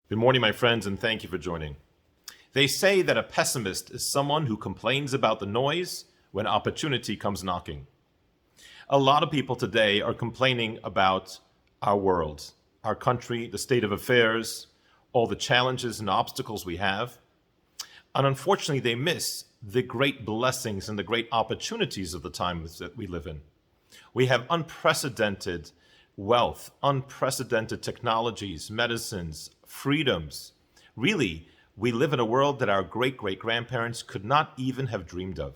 Good morning, my friends, and thank you for joining. They say that a pessimist is someone who complains about the noise when opportunity comes knocking. A lot of people today are complaining about our world, our country, the state of affairs, all the challenges and obstacles we have. And unfortunately, they miss the great blessings and the great opportunities of the times that we live in. We have unprecedented wealth, unprecedented technologies, medicines, freedoms. Really, we live in a world that our great-great-grandparents could not even have dreamed of.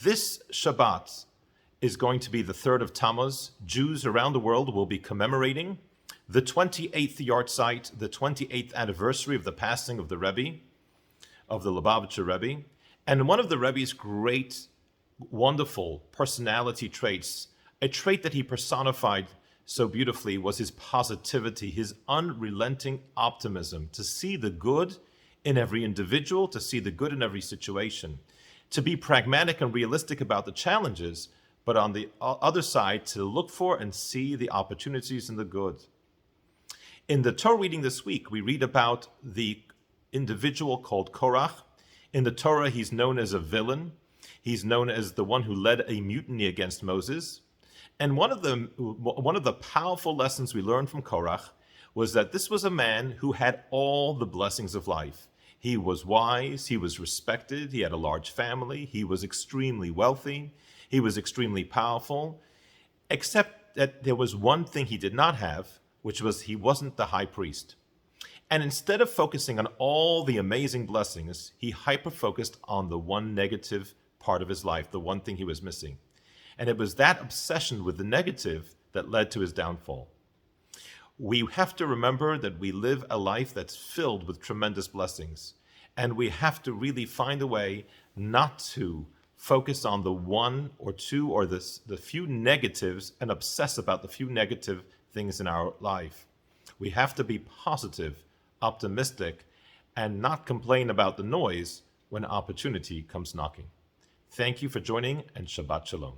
This Shabbat is going to be the 3rd of Tammuz. Jews around the world will be commemorating the 28th yahrzeit, the 28th anniversary of the passing of the Rebbe, of the Lubavitcher Rebbe. And one of the Rebbe's great, wonderful personality traits, a trait that he personified so beautifully, was his positivity, his unrelenting optimism, to see the good in every individual, to see the good in every situation, to be pragmatic and realistic about the challenges, but on the other side, to look for and see the opportunities and the good. In the Torah reading this week, we read about the individual called Korach. In the Torah, he's known as a villain. He's known as the one who led a mutiny against Moses. And one of the powerful lessons we learned from Korach was that this was a man who had all the blessings of life. He was wise, he was respected, he had a large family, he was extremely wealthy, he was extremely powerful, except that there was one thing he did not have, which was he wasn't the high priest. And instead of focusing on all the amazing blessings, he hyper-focused on the one negative part of his life, the one thing he was missing. And it was that obsession with the negative that led to his downfall. We have to remember that we live a life that's filled with tremendous blessings. And we have to really find a way not to focus on the one or two or the few negatives and obsess about the few negative things in our life. We have to be positive, optimistic, and not complain about the noise when opportunity comes knocking. Thank you for joining, and Shabbat Shalom.